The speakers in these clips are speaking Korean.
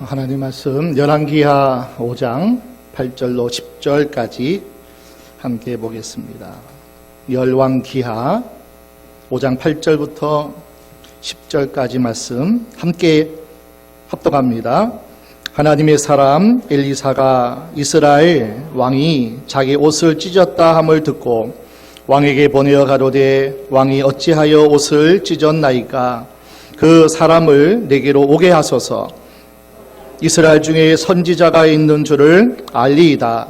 하나님 말씀 열왕기하 5장 8절로 10절까지 함께 보겠습니다. 열왕기하 5장 8절부터 10절까지 말씀 함께 합독합니다. 하나님의 사람 엘리사가 이스라엘 왕이 자기 옷을 찢었다 함을 듣고 왕에게 보내어 가로되 왕이 어찌하여 옷을 찢었나이까? 그 사람을 내게로 오게 하소서. 이스라엘 중에 선지자가 있는 줄을 알리이다.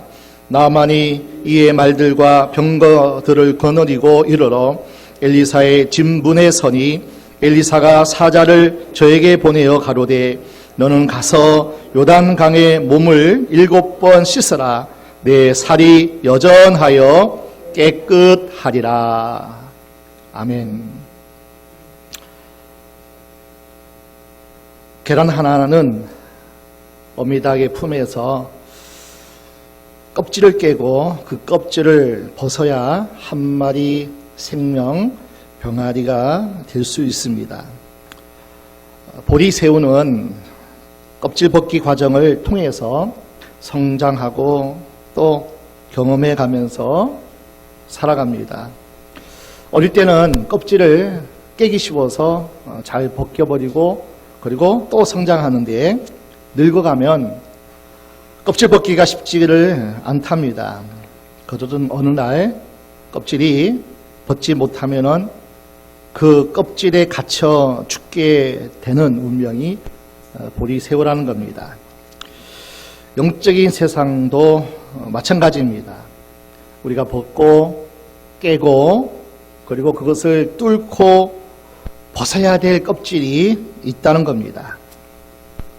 나만이 이의 말들과 병거들을 거느리고 이르러 엘리사의 진문에 서니 엘리사가 사자를 저에게 보내어 가로되 너는 가서 요단강에 몸을 7번 씻으라. 내 살이 여전하여 깨끗하리라. 아멘. 계란 하나는 어미닭의 품에서 껍질을 깨고 그 껍질을 벗어야 한 마리 생명 병아리가 될 수 있습니다. 보리새우는 껍질 벗기 과정을 통해서 성장하고 또 경험해 가면서 살아갑니다. 어릴 때는 껍질을 깨기 쉬워서 잘 벗겨버리고 그리고 또 성장하는데 늙어가면 껍질 벗기가 쉽지를 않답니다. 그러던 어느 날 껍질이 벗지 못하면은 그 껍질에 갇혀 죽게 되는 운명이 보리새우라는 겁니다. 영적인 세상도 마찬가지입니다. 우리가 벗고 깨고 그리고 그것을 뚫고 벗어야 될 껍질이 있다는 겁니다.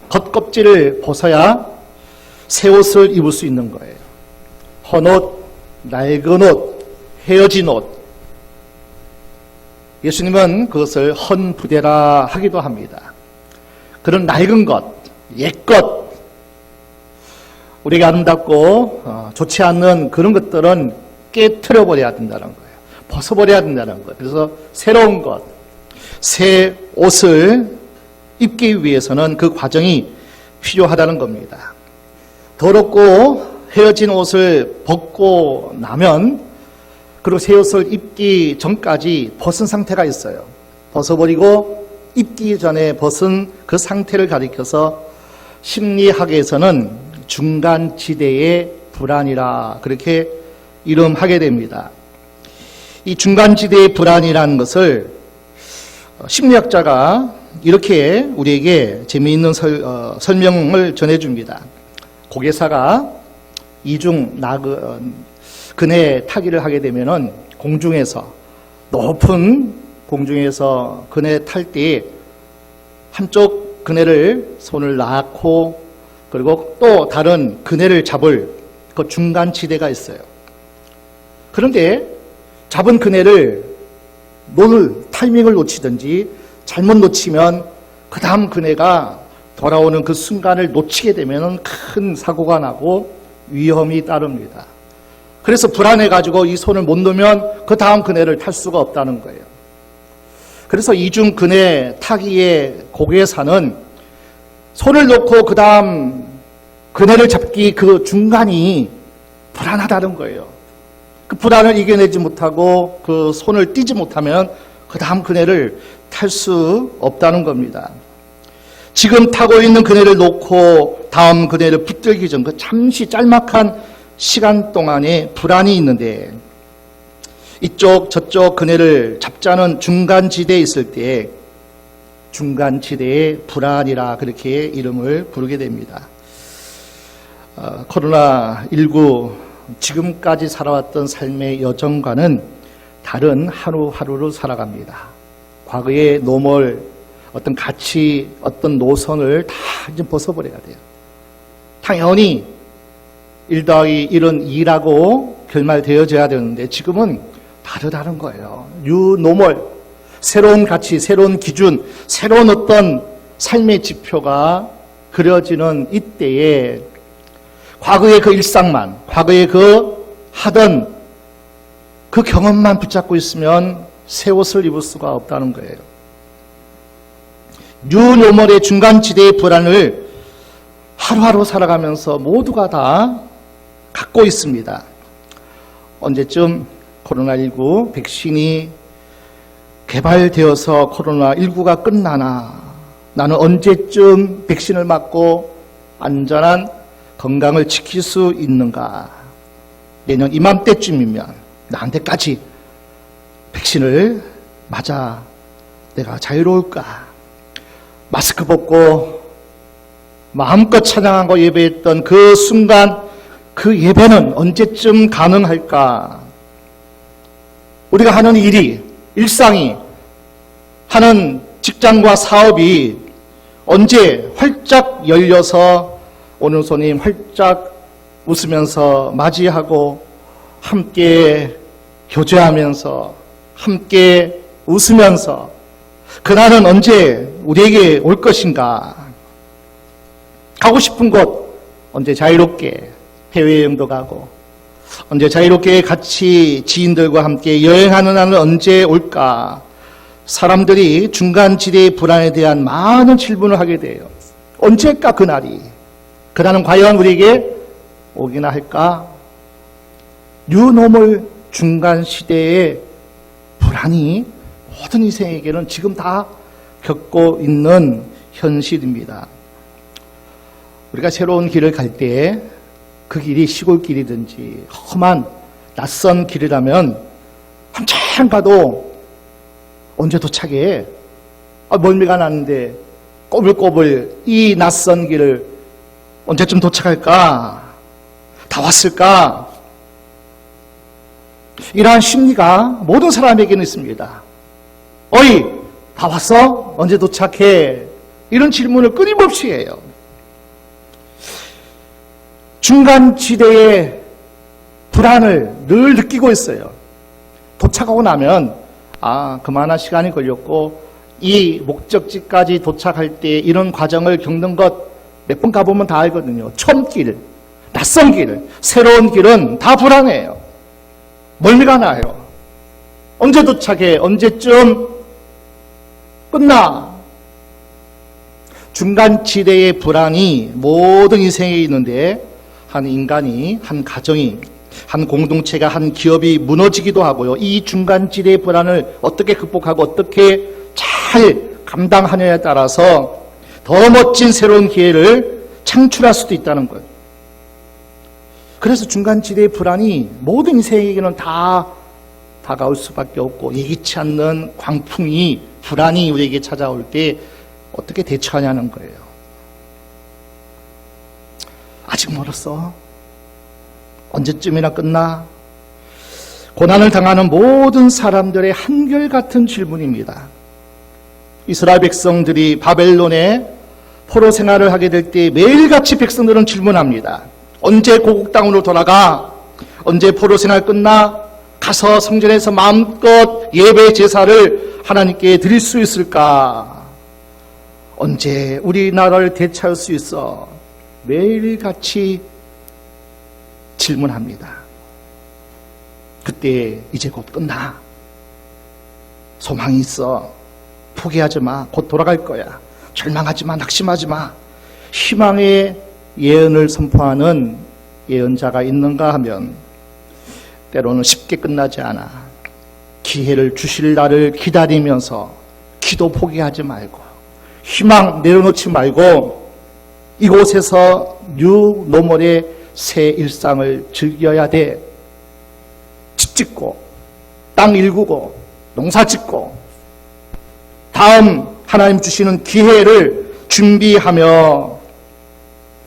겉껍질을 벗어야 새 옷을 입을 수 있는 거예요. 헌 옷, 낡은 옷, 헤어진 옷. 예수님은 그것을 헌 부대라 하기도 합니다. 그런 낡은 것, 옛것, 우리가 아름답고 좋지 않는 그런 것들은 깨트려 버려야 된다는 거예요. 벗어버려야 된다는 거예요. 그래서 새로운 것, 새 옷을 입기 위해서는 그 과정이 필요하다는 겁니다. 더럽고 헤어진 옷을 벗고 나면 그리고 새 옷을 입기 전까지 벗은 상태가 있어요. 벗어버리고 입기 전에 벗은 그 상태를 가리켜서 심리학에서는 중간지대의 불안이라 그렇게 이름하게 됩니다. 이 중간지대의 불안이라는 것을 심리학자가 이렇게 우리에게 재미있는 설명을 전해줍니다. 고개사가 이중 그네 타기를 하게 되면은 높은 공중에서 그네 탈 때 한쪽 그네를 손을 낳고 그리고 또 다른 그네를 잡을 그 중간 지대가 있어요. 그런데 잡은 그네를 타이밍을 놓치든지 잘못 놓치면 그 다음 그네가 돌아오는 그 순간을 놓치게 되면 큰 사고가 나고 위험이 따릅니다. 그래서 불안해가지고 이 손을 못 놓으면 그 다음 그네를 탈 수가 없다는 거예요. 그래서 이중 그네 타기의 고개사는 손을 놓고 그 다음 그네를 잡기 그 중간이 불안하다는 거예요. 그 불안을 이겨내지 못하고 그 손을 떼지 못하면 그 다음 그네를 탈 수 없다는 겁니다. 지금 타고 있는 그네를 놓고 다음 그네를 붙들기 전 그 잠시 짤막한 시간 동안에 불안이 있는데 이쪽 저쪽 그네를 잡자는 중간지대에 있을 때 중간지대의 불안이라 그렇게 이름을 부르게 됩니다. 코로나19 지금까지 살아왔던 삶의 여정과는 다른 하루하루를 살아갑니다. 과거의 노멀, 어떤 가치, 어떤 노선을 다 이제 벗어버려야 돼요. 당연히 1 더하기 1은 2라고 결말되어져야 되는데 지금은 다르다는 거예요. 뉴 노멀, 새로운 가치, 새로운 기준, 새로운 어떤 삶의 지표가 그려지는 이때에 과거의 그 일상만, 과거의 그 하던 그 경험만 붙잡고 있으면 새 옷을 입을 수가 없다는 거예요. 뉴노멀의 중간지대의 불안을 하루하루 살아가면서 모두가 다 갖고 있습니다. 언제쯤 코로나19 백신이 개발되어서 코로나19가 끝나나, 나는 언제쯤 백신을 맞고 안전한 건강을 지킬 수 있는가. 내년 이맘때쯤이면 나한테까지 백신을 맞아 내가 자유로울까. 마스크 벗고 마음껏 찬양하고 예배했던 그 순간, 그 예배는 언제쯤 가능할까? 우리가 하는 일이, 일상이, 하는 직장과 사업이 언제 활짝 열려서 오늘 손님 활짝 웃으면서 맞이하고 함께 교제하면서 함께 웃으면서 그날은 언제 우리에게 올 것인가? 가고 싶은 곳 언제 자유롭게 해외여행도 가고, 언제 자유롭게 같이 지인들과 함께 여행하는 날은 언제 올까? 사람들이 중간지대의 불안에 대한 많은 질문을 하게 돼요. 언제일까 그날이? 그날은 과연 우리에게 오기나 할까? 뉴노멀 중간시대의 불안이 모든 인생에게는 지금 다 겪고 있는 현실입니다. 우리가 새로운 길을 갈 때 그 길이 시골길이든지 험한 낯선 길이라면 한참 가도 언제 도착해? 멀미가 나는데 꼬불꼬불 이 낯선 길을 언제쯤 도착할까? 다 왔을까? 이러한 심리가 모든 사람에게는 있습니다. 어이, 다 왔어? 언제 도착해? 이런 질문을 끊임없이 해요. 중간지대의 불안을 늘 느끼고 있어요. 도착하고 나면 그만한 시간이 걸렸고 이 목적지까지 도착할 때 이런 과정을 겪는 것 몇 번 가보면 다 알거든요. 처음 길, 낯선 길, 새로운 길은 다 불안해요. 멀미가 나요. 언제 도착해? 언제쯤 끝나? 중간지대의 불안이 모든 인생에 있는데 한 인간이, 한 가정이, 한 공동체가, 한 기업이 무너지기도 하고요. 이 중간지대의 불안을 어떻게 극복하고 어떻게 잘 감당하느냐에 따라서 더 멋진 새로운 기회를 창출할 수도 있다는 거예요. 그래서 중간지대의 불안이 모든 인생에게는 다 다가올 수밖에 없고, 예기치 않는 광풍이, 불안이 우리에게 찾아올 때 어떻게 대처하냐는 거예요. 아직 멀었어. 언제쯤이나 끝나? 고난을 당하는 모든 사람들의 한결같은 질문입니다. 이스라엘 백성들이 바벨론에 포로 생활을 하게 될 때 매일같이 백성들은 질문합니다. 언제 고국 땅으로 돌아가? 언제 포로 생활 끝나? 가서 성전에서 마음껏 예배 제사를 하나님께 드릴 수 있을까? 언제 우리나라를 되찾을 수 있어? 매일같이 질문합니다. 그때 이제 곧 끝나. 소망이 있어. 포기하지 마. 곧 돌아갈 거야. 절망하지 마. 낙심하지 마. 희망의 예언을 선포하는 예언자가 있는가 하면 때로는 쉽게 끝나지 않아. 기회를 주실 날을 기다리면서 기도 포기하지 말고, 희망 내려놓지 말고 이곳에서 뉴노멀의 새 일상을 즐겨야 돼. 집 짓고 땅 일구고 농사 짓고 다음 하나님 주시는 기회를 준비하며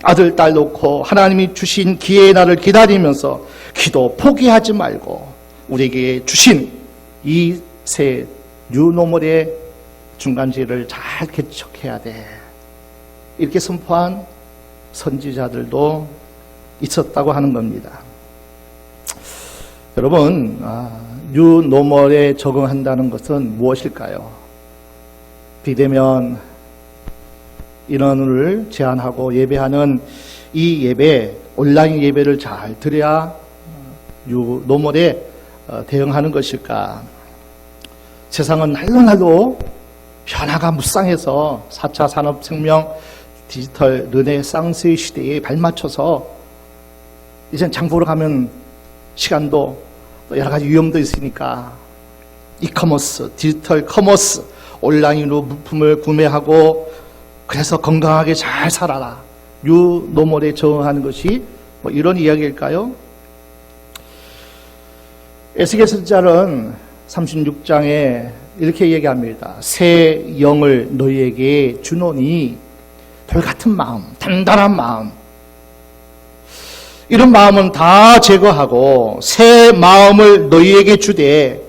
아들, 딸 놓고 하나님이 주신 기회의 날을 기다리면서 기도 포기하지 말고 우리에게 주신 이 새 뉴노멀의 중간지를 잘 개척해야 돼. 이렇게 선포한 선지자들도 있었다고 하는 겁니다. 여러분, 뉴노멀에 적응한다는 것은 무엇일까요? 비대면 인원을 제한하고 예배하는 이 예배, 온라인 예배를 잘 드려야 뉴노멀에 대응하는 것일까? 세상은 날로 날로 변화가 무쌍해서 4차 산업혁명 디지털 르네상스의 시대에 발맞춰서 이젠 장 보러 가면 시간도 또 여러 가지 위험도 있으니까 이커머스, 디지털 커머스, 온라인으로 물품을 구매하고 그래서 건강하게 잘 살아라. 뉴노멀에 적응하는 것이 뭐 이런 이야기일까요? 에스겔서자는 36장에 이렇게 얘기합니다. 새 영을 너희에게 주노니 돌같은 마음, 단단한 마음, 이런 마음은 다 제거하고 새 마음을 너희에게 주되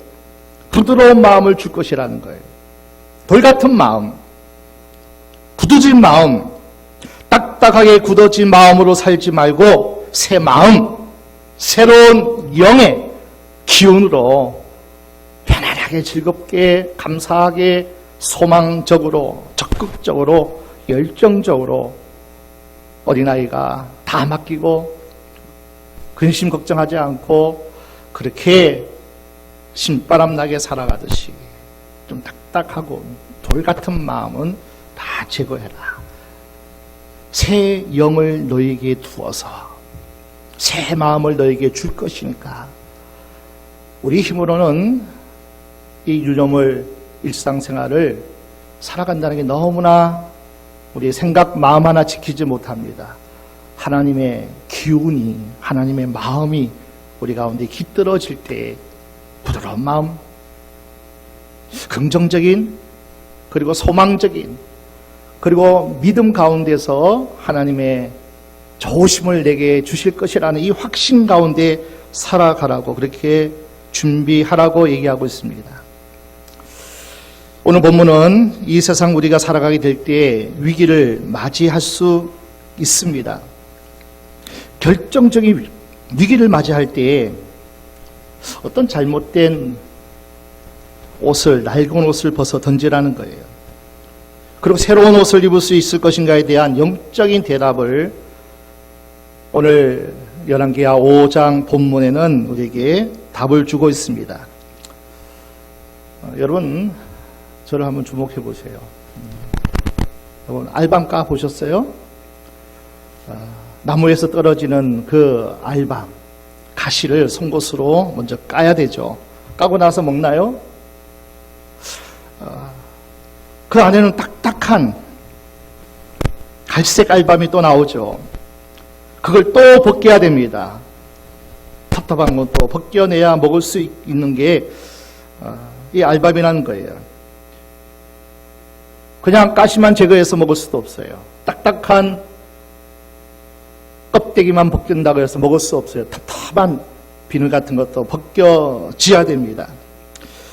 부드러운 마음을 줄 것이라는 거예요. 돌같은 마음, 굳어진 마음, 딱딱하게 굳어진 마음으로 살지 말고 새 마음, 새로운 영의 기운으로 편안하게 즐겁게 감사하게 소망적으로 적극적으로 열정적으로 어린아이가 다 맡기고 근심 걱정하지 않고 그렇게 신바람 나게 살아가듯이 좀 딱딱하고 돌 같은 마음은 다 제거해라. 새 영을 너에게 두어서 새 마음을 너에게 줄 것이니까 우리 힘으로는 이 유념을 일상생활을 살아간다는 게 너무나 우리의 생각 마음 하나 지키지 못합니다. 하나님의 기운이 하나님의 마음이 우리 가운데 깃들어질 때 부드러운 마음, 긍정적인 그리고 소망적인 그리고 믿음 가운데서 하나님의 좋으심을 내게 주실 것이라는 이 확신 가운데 살아가라고 그렇게 준비하라고 얘기하고 있습니다. 오늘 본문은 이 세상 우리가 살아가게 될 때 위기를 맞이할 수 있습니다. 결정적인 위기를 맞이할 때 어떤 잘못된 옷을, 낡은 옷을 벗어 던지라는 거예요. 그리고 새로운 옷을 입을 수 있을 것인가에 대한 영적인 대답을 오늘 열왕기하 5장 본문에는 우리에게 답을 주고 있습니다. 여러분, 저를 한번 주목해 보세요. 여러분, 알밤 까 보셨어요? 나무에서 떨어지는 그 알밤, 가시를 송곳으로 먼저 까야 되죠. 까고 나서 먹나요? 그 안에는 딱딱한 갈색 알밤이 또 나오죠. 그걸 또 벗겨야 됩니다. 답답한 건 또 벗겨내야 먹을 수 있는 게 이 알밤이라는 거예요. 그냥 가시만 제거해서 먹을 수도 없어요. 딱딱한 껍데기만 벗긴다고 해서 먹을 수 없어요. 답답한 비늘 같은 것도 벗겨져야 됩니다.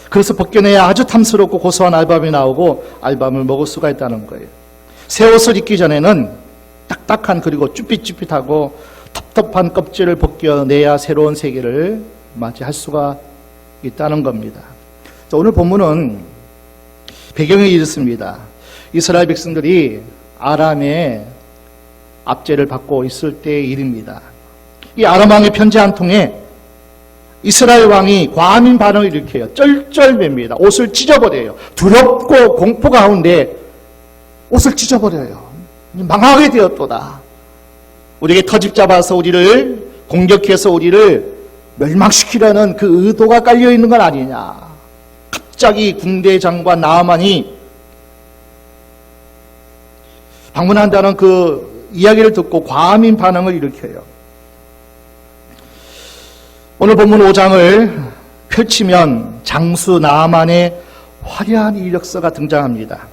그래서 벗겨내야 아주 탐스럽고 고소한 알밤이 나오고 알밤을 먹을 수가 있다는 거예요. 새 옷을 입기 전에는 딱딱한 그리고 쭈삣쭈삣하고 텁텁한 껍질을 벗겨내야 새로운 세계를 맞이할 수가 있다는 겁니다. 자, 오늘 본문은 배경이 이렇습니다. 이스라엘 백성들이 아람의 압제를 받고 있을 때의 일입니다. 이 아람 왕의 편지 한 통에 이스라엘 왕이 과민 반응을 일으켜요. 쩔쩔맵니다. 옷을 찢어버려요. 두렵고 공포 가운데 옷을 찢어버려요. 망하게 되었도다. 우리에게 터집 잡아서 우리를 공격해서 우리를 멸망시키려는 그 의도가 깔려있는 건 아니냐. 갑자기 군대 장관 나아만이 방문한다는 그 이야기를 듣고 과민 반응을 일으켜요. 오늘 본문 5장을 펼치면 장수 나아만의 화려한 이력서가 등장합니다.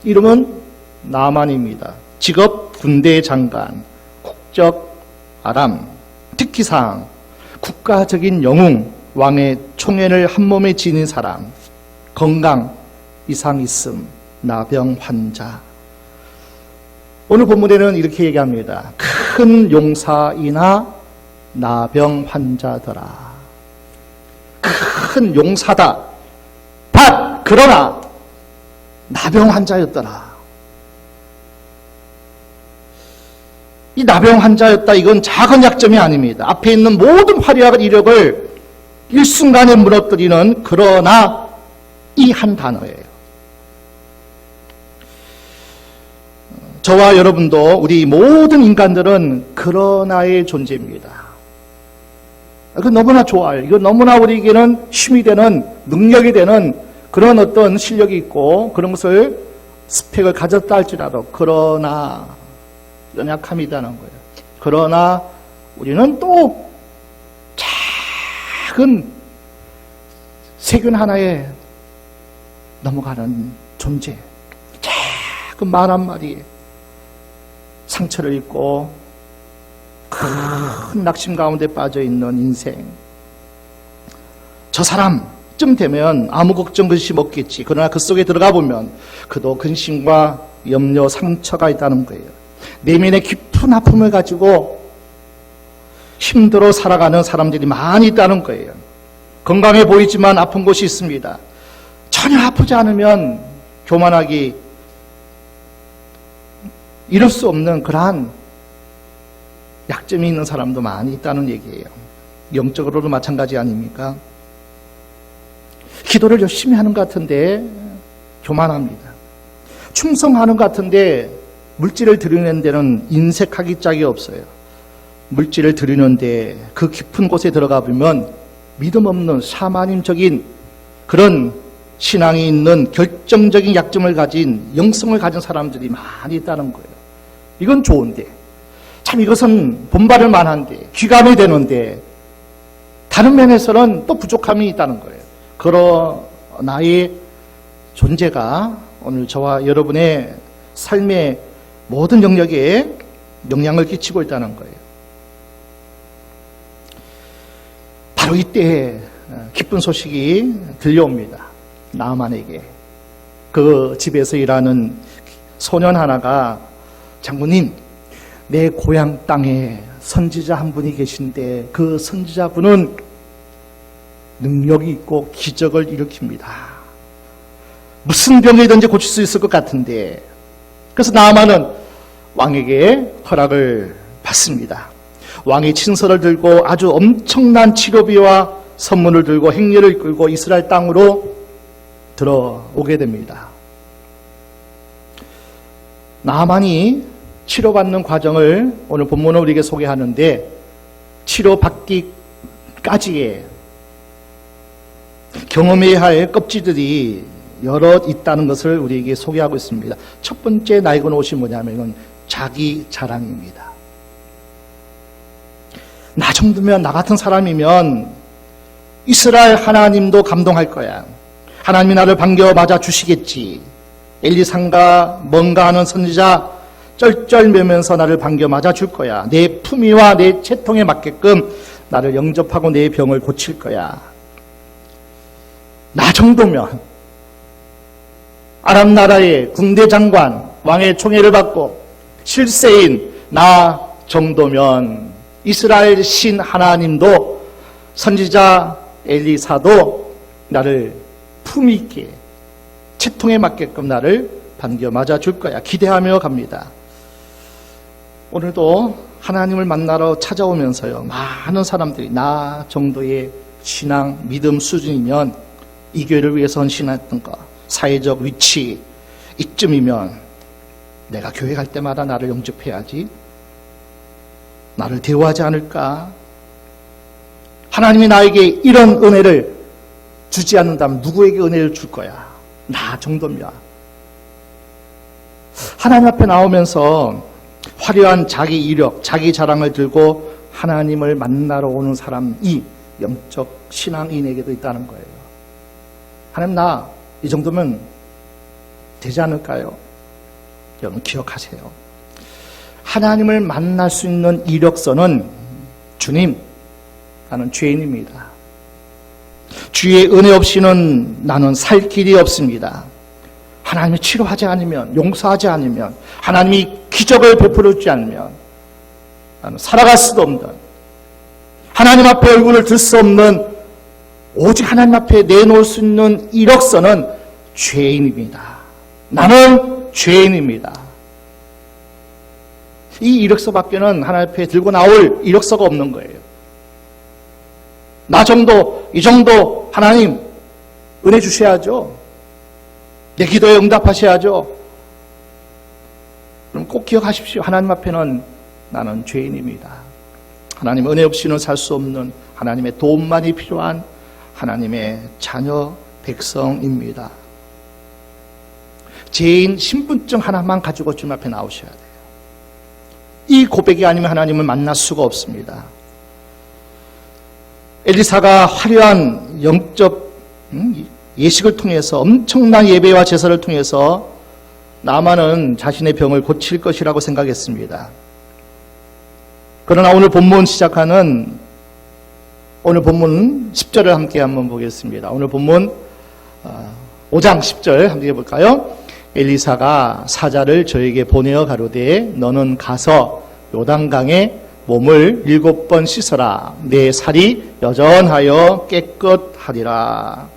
이름은 나아만입니다. 직업 군대 장관, 국적 아람, 특기사항 국가적인 영웅, 왕의 총애를 한몸에 지닌 사람, 건강 이상 있음, 나병 환자. 오늘 본문에는 이렇게 얘기합니다. 큰 용사이나 나병 환자더라. 큰 용사다. 그러나 나병 환자였더라. 이 나병 환자였다. 이건 작은 약점이 아닙니다. 앞에 있는 모든 화려한 이력을 일순간에 무너뜨리는 그러나 이 한 단어예요. 저와 여러분도 우리 모든 인간들은 그러나의 존재입니다. 그 너무나 좋아요. 이거 너무나 우리에게는 힘이 되는, 능력이 되는 그런 어떤 실력이 있고 그런 것을 스펙을 가졌다 할지라도 그러나 연약함이 있다는 거예요. 그러나 우리는 또 작은 세균 하나에 넘어가는 존재, 작은 말 한마디에 상처를 입고 큰 낙심 가운데 빠져있는 인생. 저 사람쯤 되면 아무 걱정 근심 없겠지. 그러나 그 속에 들어가 보면 그도 근심과 염려, 상처가 있다는 거예요. 내면의 깊은 아픔을 가지고 힘들어 살아가는 사람들이 많이 있다는 거예요. 건강해 보이지만 아픈 곳이 있습니다. 전혀 아프지 않으면 교만하기 이룰 수 없는 그러한 약점이 있는 사람도 많이 있다는 얘기예요. 영적으로도 마찬가지 아닙니까? 기도를 열심히 하는 것 같은데 교만합니다. 충성하는 것 같은데 물질을 드리는 데는 인색하기 짝이 없어요. 물질을 드리는데 그 깊은 곳에 들어가 보면 믿음 없는 샤머님적인 그런 신앙이 있는 결정적인 약점을 가진, 영성을 가진 사람들이 많이 있다는 거예요. 이건 좋은데 참 이것은 본받을 만한데 귀감이 되는데 다른 면에서는 또 부족함이 있다는 거예요. 그러나의 존재가 오늘 저와 여러분의 삶의 모든 영역에 영향을 끼치고 있다는 거예요. 바로 이때 기쁜 소식이 들려옵니다. 나아만에게. 그 집에서 일하는 소년 하나가 장군님, 내 고향 땅에 선지자 한 분이 계신데 그 선지자분은 능력이 있고 기적을 일으킵니다. 무슨 병이든지 고칠 수 있을 것 같은데, 그래서 나아만은 왕에게 허락을 받습니다. 왕이 친서를 들고 아주 엄청난 치료비와 선물을 들고 행렬을 이끌고 이스라엘 땅으로 들어오게 됩니다. 나아만이 치료받는 과정을 오늘 본문은 우리에게 소개하는데, 치료받기까지의 경험해야 할 껍질들이 여럿 있다는 것을 우리에게 소개하고 있습니다. 첫 번째 나에게 오신 뭐냐면 자기 자랑입니다. 나 정도면, 나 같은 사람이면 이스라엘 하나님도 감동할 거야. 하나님이 나를 반겨 맞아 주시겠지. 엘리상가 뭔가 하는 선지자 쩔쩔매면서 나를 반겨 맞아 줄 거야. 내 품위와 내 채통에 맞게끔 나를 영접하고 내 병을 고칠 거야. 나 정도면 아람 나라의 군대 장관, 왕의 총애를 받고 실세인 나 정도면 이스라엘 신 하나님도 선지자 엘리사도 나를 품위 있게 채통에 맞게끔 나를 반겨 맞아 줄 거야. 기대하며 갑니다. 오늘도 하나님을 만나러 찾아오면서요, 많은 사람들이 나 정도의 신앙, 믿음 수준이면 이 교회를 위해서 헌신했던 것, 사회적 위치 이쯤이면 내가 교회 갈 때마다 나를 영접해야지, 나를 대우하지 않을까? 하나님이 나에게 이런 은혜를 주지 않는다면 누구에게 은혜를 줄 거야? 나 정도면. 하나님 앞에 나오면서 화려한 자기 이력, 자기 자랑을 들고 하나님을 만나러 오는 사람이 영적 신앙인에게도 있다는 거예요. 하나님, 나 이 정도면 되지 않을까요? 여러분 기억하세요. 하나님을 만날 수 있는 이력서는 주님, 나는 죄인입니다. 주의 은혜 없이는 나는 살 길이 없습니다. 하나님이 치료하지 않으면, 용서하지 않으면, 하나님이 기적을 베풀어 주지 않으면 나는 살아갈 수도 없는, 하나님 앞에 얼굴을 들 수 없는, 오직 하나님 앞에 내놓을 수 있는 이력서는 죄인입니다. 나는 죄인입니다. 이 이력서 밖에는 하나님 앞에 들고 나올 이력서가 없는 거예요. 나 정도, 이 정도 하나님 은혜 주셔야죠. 내 기도에 응답하셔야죠. 그럼 꼭 기억하십시오. 하나님 앞에는 나는 죄인입니다. 하나님 은혜 없이는 살 수 없는, 하나님의 도움만이 필요한 하나님의 자녀 백성입니다. 죄인 신분증 하나만 가지고 주님 앞에 나오셔야 돼요. 이 고백이 아니면 하나님을 만날 수가 없습니다. 엘리사가 화려한 영적 예식을 통해서, 엄청난 예배와 제사를 통해서 나만은 자신의 병을 고칠 것이라고 생각했습니다. 그러나 오늘 본문 시작하는 오늘 본문 10절을 함께 한번 보겠습니다. 오늘 본문 5장 10절 함께 볼까요? 엘리사가 사자를 저에게 보내어 가로되 너는 가서 요단강에 몸을 7번 씻어라. 내 살이 여전하여 깨끗하리라.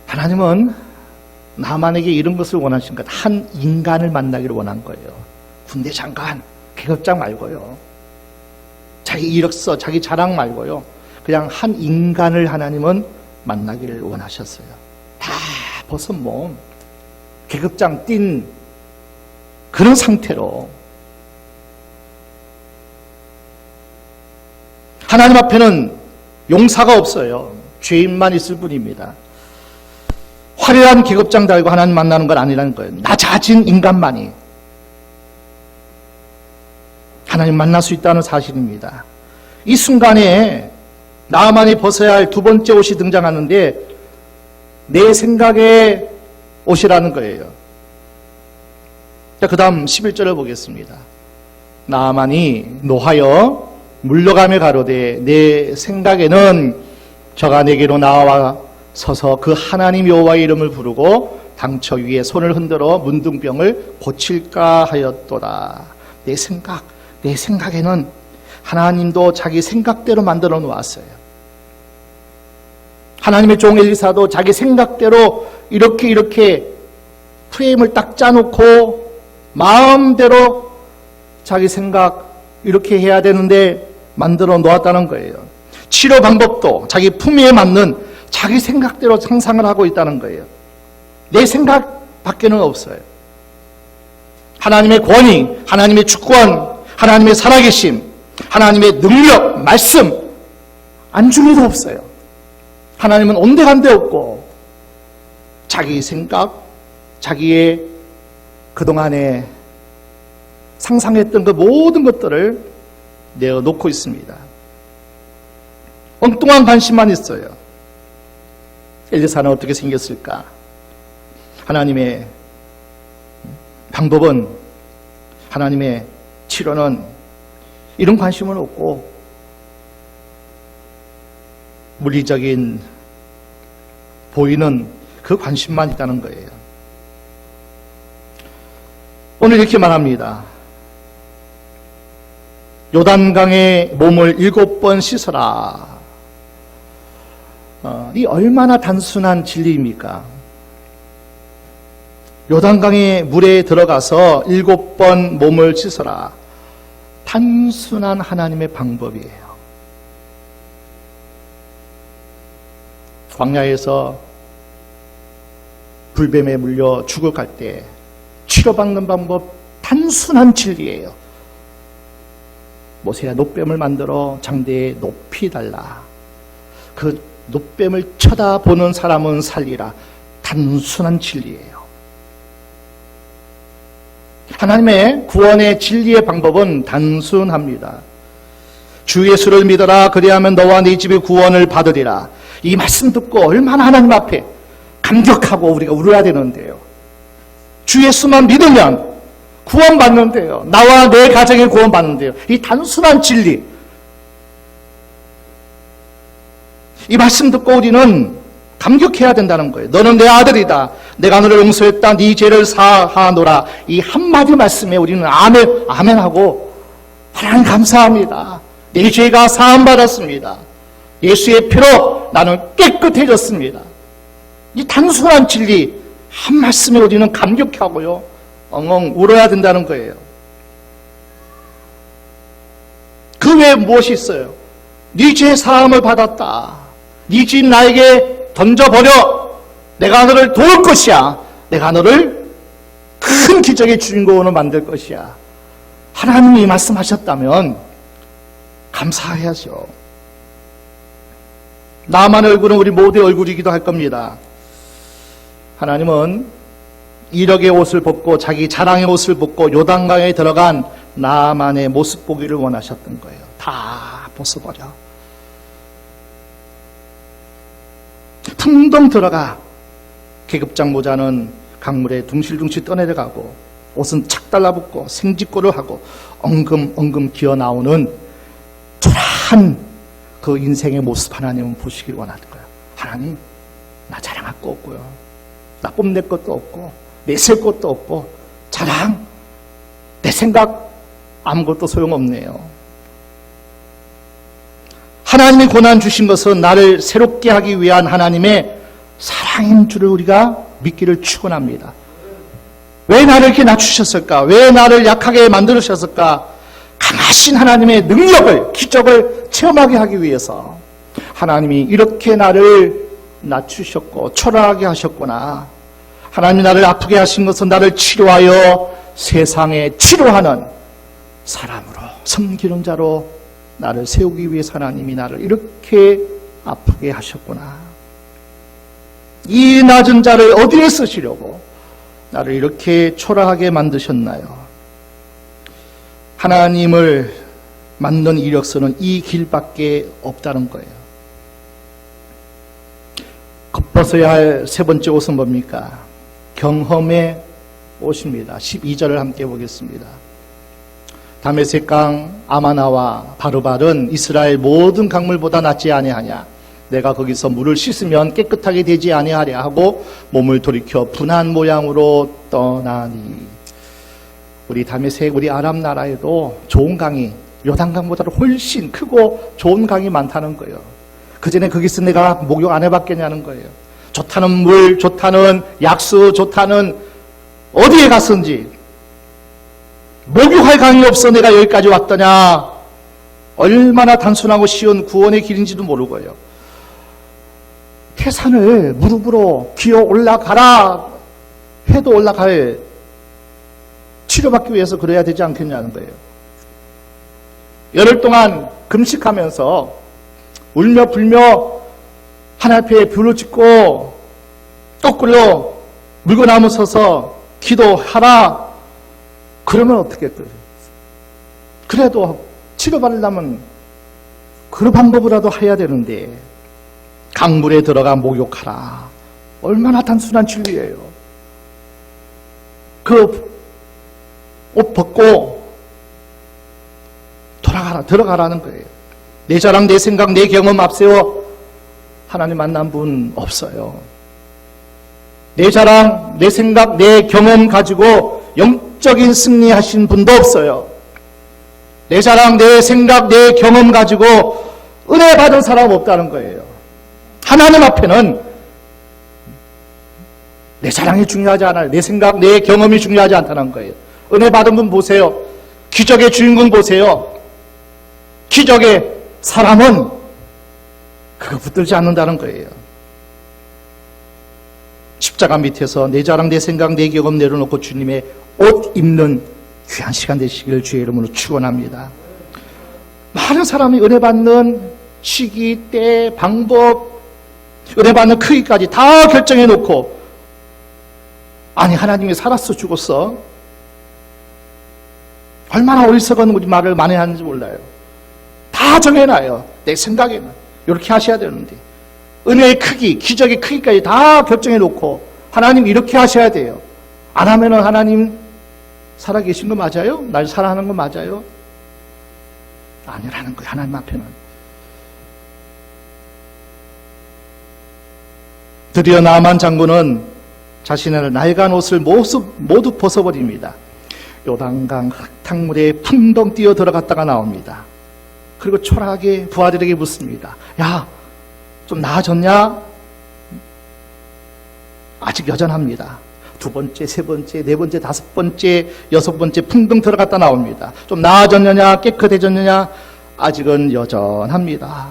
하나님은 나만에게 이런 것을 원하신 것, 한 인간을 만나기를 원한 거예요. 군대 장관, 계급장 말고요. 자기 이력서, 자기 자랑 말고요. 그냥 한 인간을 하나님은 만나기를 원하셨어요. 다 벗은 몸, 계급장 띈 그런 상태로 하나님 앞에는 용사가 없어요. 죄인만 있을 뿐입니다. 화려한 계급장 달고 하나님 만나는 건 아니라는 거예요. 낮아진 인간만이 하나님 만날 수 있다는 사실입니다. 이 순간에 나만이 벗어야 할 두 번째 옷이 등장하는데 내 생각의 옷이라는 거예요. 자, 그 다음 11절을 보겠습니다. 나만이 노하여 물러가며 가로되 내 생각에는 저가 내게로 나와 서서 그 하나님 여호와의 이름을 부르고 당처 위에 손을 흔들어 문둥병을 고칠까 하였도다. 내 생각에는 하나님도 자기 생각대로 만들어 놓았어요. 하나님의 종 엘리사도 자기 생각대로 이렇게 프레임을 딱 짜놓고 마음대로 자기 생각 이렇게 해야 되는데 만들어 놓았다는 거예요. 치료 방법도 자기 품위에 맞는 자기 생각대로 상상을 하고 있다는 거예요. 내 생각 밖에는 없어요. 하나님의 권위, 하나님의 주권, 하나님의 살아계심, 하나님의 능력, 말씀 안중에도 없어요. 하나님은 온데간데 없고 자기 생각, 자기의 그동안에 상상했던 그 모든 것들을 내어놓고 있습니다. 엉뚱한 관심만 있어요. 엘리사는 어떻게 생겼을까? 하나님의 방법은, 하나님의 치료는 이런 관심은 없고 물리적인 보이는 그 관심만 있다는 거예요. 오늘 이렇게 말합니다. 요단강에 몸을 7번 씻어라. 이 얼마나 단순한 진리입니까? 요단강의 물에 들어가서 7번 몸을 씻어라. 단순한 하나님의 방법이에요. 광야에서 불뱀에 물려 죽어갈 때 치료받는 방법 단순한 진리예요. 모세야 놋뱀을 만들어 장대에 높이 달라. 그 놋뱀을 쳐다보는 사람은 살리라. 단순한 진리예요. 하나님의 구원의 진리의 방법은 단순합니다. 주 예수를 믿어라. 그리하면 너와 네 집이 구원을 받으리라. 이 말씀 듣고 얼마나 하나님 앞에 감격하고 우리가 울어야 되는데요. 주 예수만 믿으면 구원받는데요. 나와 내 가정이 구원받는데요. 이 단순한 진리, 이 말씀 듣고 우리는 감격해야 된다는 거예요. 너는 내 아들이다. 내가 너를 용서했다. 네 죄를 사하노라. 이 한마디 말씀에 우리는 아멘, 아멘하고 하나님 감사합니다. 내 죄가 사함받았습니다. 예수의 피로 나는 깨끗해졌습니다. 이 단순한 진리 한 말씀에 우리는 감격하고요, 엉엉 울어야 된다는 거예요. 그 외에 무엇이 있어요? 네 죄 사함을 받았다. 네 죄 나에게 던져버려. 내가 너를 도울 것이야. 내가 너를 큰 기적의 주인공으로 만들 것이야. 하나님이 말씀하셨다면 감사해야죠. 나만의 얼굴은 우리 모두의 얼굴이기도 할 겁니다. 하나님은 이력의 옷을 벗고 자기 자랑의 옷을 벗고 요단강에 들어간 나만의 모습 보기를 원하셨던 거예요. 다 벗어버려. 풍덩 들어가. 계급장 모자는 강물에 둥실둥실 떠내려가고 옷은 착 달라붙고 생직고를 하고 엉금엉금 기어 나오는 초라한 그 인생의 모습 하나님은 보시길 원하는 거예요. 하나님, 나 자랑할 거 없고요. 나 뽐낼 것도 없고 내셀 것도 없고 자랑, 내 생각 아무것도 소용없네요. 하나님이 고난 주신 것은 나를 새롭게 하기 위한 하나님의 사랑인 줄을 우리가 믿기를 축원합니다. 왜 나를 이렇게 낮추셨을까? 왜 나를 약하게 만들으셨을까? 강하신 하나님의 능력을, 기적을 체험하게 하기 위해서 하나님이 이렇게 나를 낮추셨고 초라하게 하셨구나. 하나님이 나를 아프게 하신 것은 나를 치료하여 세상에 치료하는 사람으로, 섬기는 자로 나를 세우기 위해서 하나님이 나를 이렇게 아프게 하셨구나. 이 낮은 자를 어디에 쓰시려고 나를 이렇게 초라하게 만드셨나요? 하나님을 만든 이력서는 이 길밖에 없다는 거예요. 겉벗어야 할 세 번째 옷은 뭡니까? 경험의 옷입니다. 12절을 함께 보겠습니다. 다메섹강 아마나와 바르발은 이스라엘 모든 강물보다 낫지 아니하냐. 내가 거기서 물을 씻으면 깨끗하게 되지 아니하랴 하고 몸을 돌이켜 분한 모양으로 떠나니. 우리 다메섹, 우리 아람 나라에도 좋은 강이 요단강보다 훨씬 크고 좋은 강이 많다는 거예요. 그전에 거기서 내가 목욕 안 해봤겠냐는 거예요. 좋다는 물, 좋다는 약수, 좋다는 어디에 갔은지 목욕할 강이 없어 내가 여기까지 왔더냐. 얼마나 단순하고 쉬운 구원의 길인지도 모르고요. 태산을 무릎으로 기어 올라가라 해도 올라갈, 치료받기 위해서 그래야 되지 않겠냐는 거예요. 열흘 동안 금식하면서 울며 불며 하나님 앞에 불을 짓고 거꾸로 물고나무 서서 기도하라. 그러면 어떻게 했어요? 그래도 치료받으려면 그런 방법이라도 해야 되는데 강물에 들어가 목욕하라. 얼마나 단순한 진리예요. 그 옷 벗고 들어가라는 거예요. 내 자랑, 내 생각, 내 경험 앞세워 하나님 만난 분 없어요. 내 자랑, 내 생각, 내 경험 가지고 영적인 승리하신 분도 없어요. 내 자랑, 내 생각, 내 경험 가지고 은혜 받은 사람 없다는 거예요. 하나님 앞에는 내 자랑이 중요하지 않아요. 내 생각, 내 경험이 중요하지 않다는 거예요. 은혜 받은 분 보세요. 기적의 주인공 보세요. 기적의 사람은 그거 붙들지 않는다는 거예요. 십자가 밑에서 내 자랑, 내 생각, 내 경험 내려놓고 주님의 옷 입는 귀한 시간 되시기를 주의 이름으로 축원합니다. 많은 사람이 은혜 받는 시기, 때, 방법, 은혜 받는 크기까지 다 결정해 놓고, 아니 하나님이 살았어 죽었어? 얼마나 어리석은 우리 말을 많이 하는지 몰라요. 다 정해놔요. 내 생각에는 이렇게 하셔야 되는데, 은혜의 크기, 기적의 크기까지 다 결정해 놓고 하나님 이렇게 하셔야 돼요. 안 하면은 하나님 살아계신 거 맞아요? 날 사랑하는 거 맞아요? 아니라는 거예요. 하나님 앞에는. 드디어 나만 장군은 자신의 낡은 옷을 모두 벗어버립니다. 요단강 흙탕물에 풍덩 뛰어 들어갔다가 나옵니다. 그리고 초라하게 부하들에게 묻습니다. 야, 좀 나아졌냐? 아직 여전합니다. 두 번째, 세 번째, 네 번째, 다섯 번째, 여섯 번째 풍덩 들어갔다 나옵니다. 좀 나아졌느냐? 깨끗해졌느냐? 아직은 여전합니다.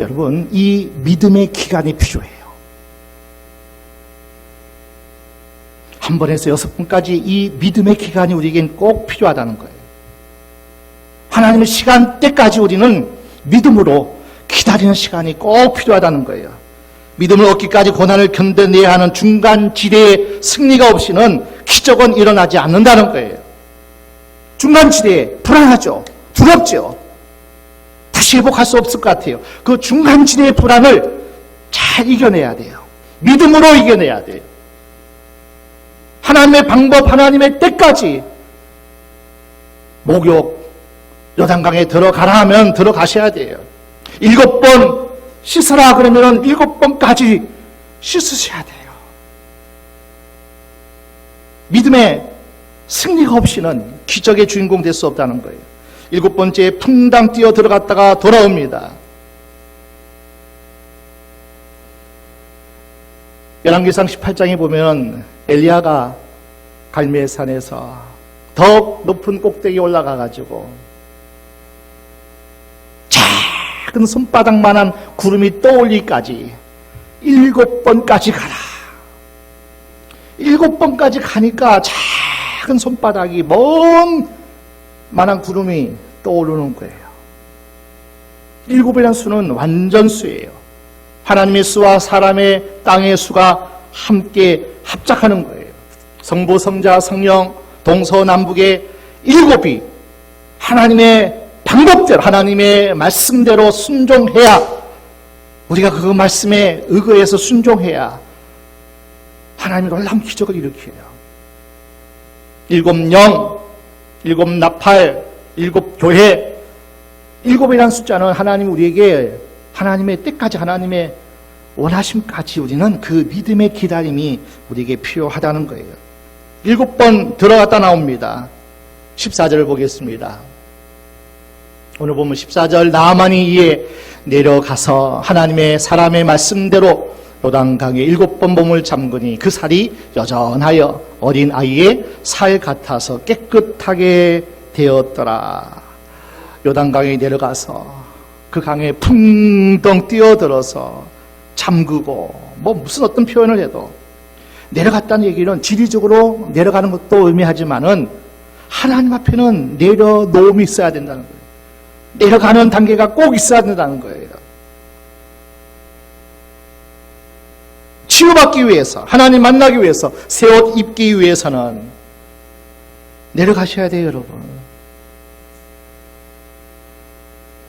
여러분, 이 믿음의 기간이 필요해요. 한 번에서 6번까지 이 믿음의 기간이 우리에겐 꼭 필요하다는 거예요. 하나님의 시간대까지 우리는 믿음으로 기다리는 시간이 꼭 필요하다는 거예요. 믿음을 얻기까지 고난을 견뎌내야 하는 중간지대의 승리가 없이는 기적은 일어나지 않는다는 거예요. 중간지대에 불안하죠. 두렵죠. 다시 회복할 수 없을 것 같아요. 그 중간지대의 불안을 잘 이겨내야 돼요. 믿음으로 이겨내야 돼요. 하나님의 방법, 하나님의 때까지 목욕, 요단강에 들어가라 하면 들어가셔야 돼요. 7번 씻으라 그러면 7번까지 씻으셔야 돼요. 믿음의 승리가 없이는 기적의 주인공 될 수 없다는 거예요. 7번째 풍당 뛰어 들어갔다가 돌아옵니다. 열왕기상 18장에 보면 엘리야가 갈멜산에서 더 높은 꼭대기에 올라가가지고 작은 손바닥만한 구름이 떠올리기까지 7번까지 가라. 7번까지 가니까 작은 손바닥이 먼 만한 구름이 떠오르는 거예요. 7이라는 수는 완전수예요. 하나님의 수와 사람의 땅의 수가 함께 합작하는 거예요. 성부, 성자, 성령, 동서남북의 7이 하나님의 방법대로, 하나님의 말씀대로 순종해야, 우리가 그 말씀에 의거해서 순종해야 하나님이 놀라운 기적을 일으켜요. 7 영, 7 나팔, 7 교회. 7이라는 숫자는 하나님 우리에게 하나님의 때까지, 하나님의 원하심까지 우리는 그 믿음의 기다림이 우리에게 필요하다는 거예요. 7번 들어갔다 나옵니다. 14절을 보겠습니다. 오늘 보면 14절, 나아만이 이에 내려가서 하나님의 사람의 말씀대로 요단강에 7번 몸을 잠그니 그 살이 여전하여 어린 아이의 살 같아서 깨끗하게 되었더라. 요단강에 내려가서 그 강에 풍덩 뛰어들어서 잠그고, 무슨 어떤 표현을 해도 내려갔다는 얘기는 지리적으로 내려가는 것도 의미하지만은 하나님 앞에는 내려놓음이 있어야 된다는 거예요. 내려가는 단계가 꼭 있어야 된다는 거예요. 치유받기 위해서, 하나님 만나기 위해서, 새 옷 입기 위해서는 내려가셔야 돼요, 여러분.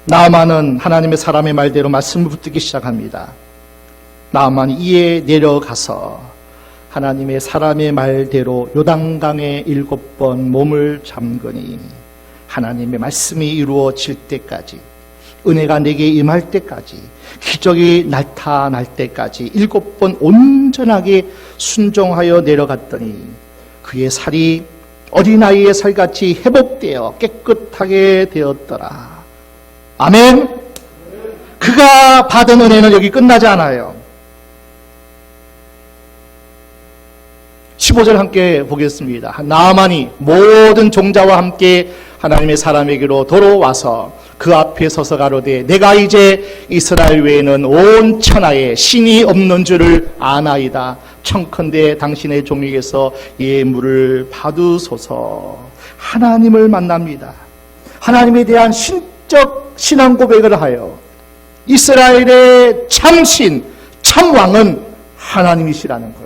나아만은 하나님의 사람의 말대로 말씀을 붙들기 시작합니다. 나아만이 이에 내려가서 하나님의 사람의 말대로 요단강에 7번 몸을 잠그니 하나님의 말씀이 이루어질 때까지, 은혜가 내게 임할 때까지, 기적이 나타날 때까지 7번 온전하게 순종하여 내려갔더니 그의 살이 어린아이의 살같이 회복되어 깨끗하게 되었더라. 아멘. 그가 받은 은혜는 여기 끝나지 않아요. 15절 함께 보겠습니다. 나아만이 모든 종자와 함께 하나님의 사람에게로 돌아와서 그 앞에 서서 가로되 내가 이제 이스라엘 외에는 온 천하에 신이 없는 줄을 아나이다. 청컨대 당신의 종에게서 예물을 받으소서. 하나님을 만납니다. 하나님에 대한 신적 신앙 고백을 하여 이스라엘의 참신, 참왕은 하나님이시라는 거예요.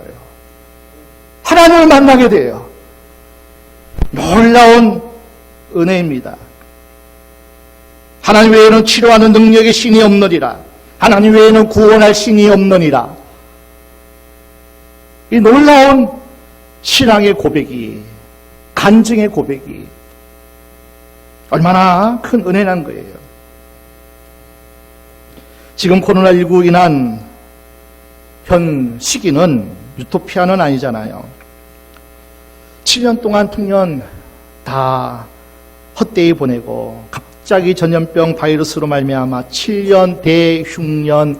하나님을 만나게 돼요. 놀라운 은혜입니다. 하나님 외에는 치료하는 능력의 신이 없느니라. 하나님 외에는 구원할 신이 없느니라. 이 놀라운 신앙의 고백이, 간증의 고백이 얼마나 큰 은혜란 거예요. 지금 코로나19 인한 현 시기는 유토피아는 아니잖아요. 7년 동안 풍년 다 헛되이 보내고 갑자기 전염병 바이러스로 말미암아 7년 대흉년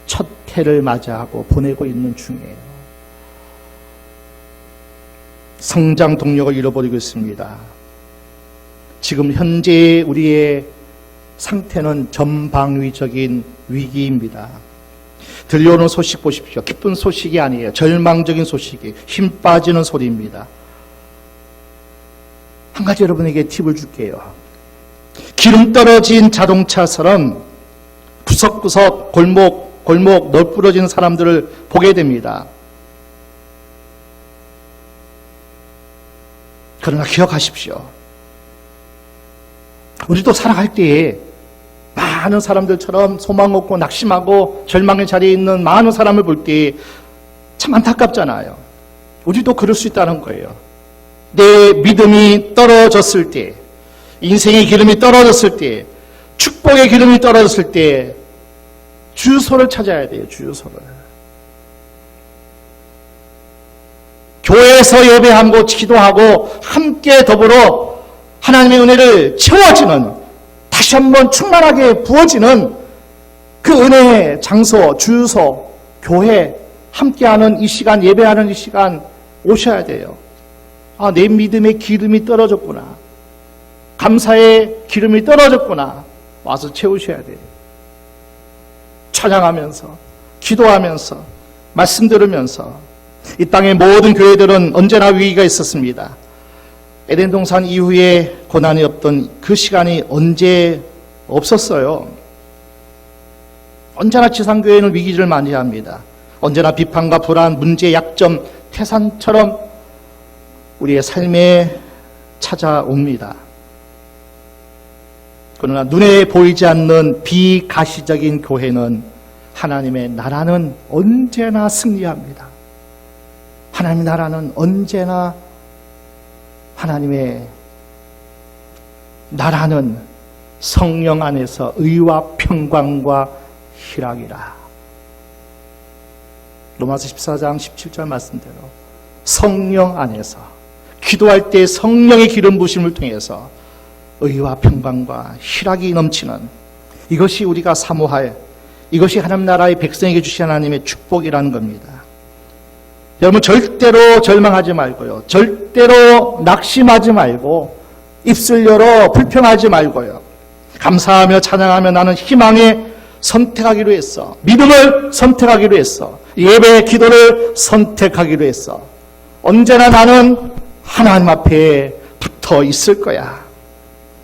첫 해를 맞이하고 보내고 있는 중이에요. 성장 동력을 잃어버리고 있습니다. 지금 현재 우리의 상태는 전방위적인 위기입니다. 들려오는 소식 보십시오. 기쁜 소식이 아니에요. 절망적인 소식이, 힘 빠지는 소리입니다. 한 가지 여러분에게 팁을 줄게요. 기름 떨어진 자동차처럼 구석구석 골목 널브러진 사람들을 보게 됩니다. 그러나 기억하십시오. 우리도 살아갈 때에 많은 사람들처럼 소망 없고 낙심하고 절망의 자리에 있는 많은 사람을 볼 때 참 안타깝잖아요. 우리도 그럴 수 있다는 거예요. 내 믿음이 떨어졌을 때, 인생의 기름이 떨어졌을 때, 축복의 기름이 떨어졌을 때 주유소를 찾아야 돼요. 주유소를. 교회에서 예배하고 기도하고 함께 더불어 하나님의 은혜를 채워지는, 다시 한번 충만하게 부어지는 그 은혜의 장소, 주유소, 교회, 함께하는 이 시간, 예배하는 이 시간 오셔야 돼요. 아, 내 믿음의 기름이 떨어졌구나. 감사의 기름이 떨어졌구나. 와서 채우셔야 돼요. 찬양하면서, 기도하면서, 말씀 들으면서. 이 땅의 모든 교회들은 언제나 위기가 있었습니다. 에덴 동산 이후에 고난이 없던 그 시간이 언제 없었어요. 언제나 지상교회는 위기를 많이 합니다. 언제나 비판과 불안, 문제, 약점, 태산처럼 우리의 삶에 찾아옵니다. 그러나 눈에 보이지 않는 비가시적인 교회는 하나님의 나라는 언제나 승리합니다. 하나님의 나라는 언제나, 하나님의 나라는 성령 안에서 의와 평강과 희락이라. 로마서 14장 17절 말씀대로 성령 안에서, 기도할 때 성령의 기름 부심을 통해서 의와 평강과 희락이 넘치는, 이것이 우리가 사모할, 이것이 하나님 나라의 백성에게 주신 하나님의 축복이라는 겁니다. 여러분, 절대로 절망하지 말고요. 절대로 낙심하지 말고, 입술 열어 불평하지 말고요. 감사하며 찬양하며 나는 희망에 선택하기로 했어. 믿음을 선택하기로 했어. 예배의 기도를 선택하기로 했어. 언제나 나는 하나님 앞에 붙어 있을 거야.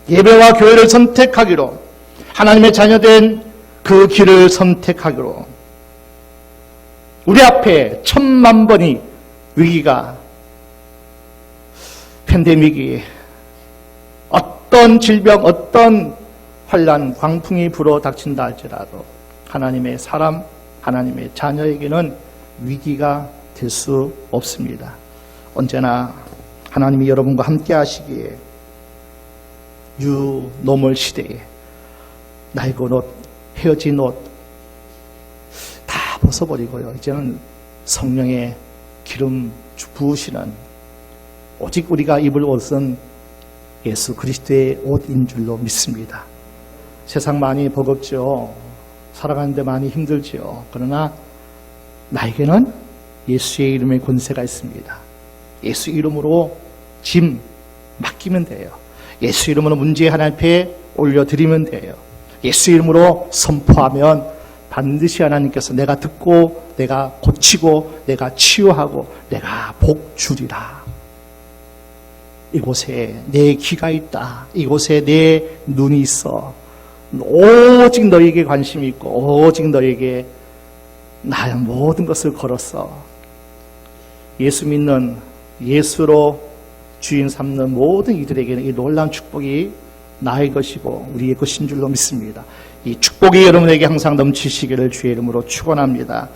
예배와 교회를 선택하기로, 하나님의 자녀된 그 길을 선택하기로. 우리 앞에 1000만 번이 위기가, 팬데믹이, 어떤 질병, 어떤 환난, 광풍이 불어 닥친다 할지라도 하나님의 사람, 하나님의 자녀에게는 위기가 될 수 없습니다. 언제나 하나님이 여러분과 함께 하시기에 유노멀 시대에 낡은 옷, 헤어진 옷 다 벗어버리고요. 이제는 성령의 기름 부으시는, 오직 우리가 입을 옷은 예수 그리스도의 옷인 줄로 믿습니다. 세상 많이 버겁죠. 살아가는데 많이 힘들지요. 그러나 나에게는 예수의 이름의 권세가 있습니다. 예수 이름으로 짐 맡기면 돼요. 예수 이름으로 문제 하나님 앞에 올려드리면 돼요. 예수 이름으로 선포하면 반드시 하나님께서 내가 듣고, 내가 고치고, 내가 치유하고, 내가 복 주리라. 이곳에 내 귀가 있다. 이곳에 내 눈이 있어. 오직 너에게 관심이 있고, 오직 너에게 나의 모든 것을 걸었어. 예수 믿는, 예수로 주인 삼는 모든 이들에게는 이 놀라운 축복이 나의 것이고 우리의 것인 줄로 믿습니다. 이 축복이 여러분에게 항상 넘치시기를 주의 이름으로 축원합니다.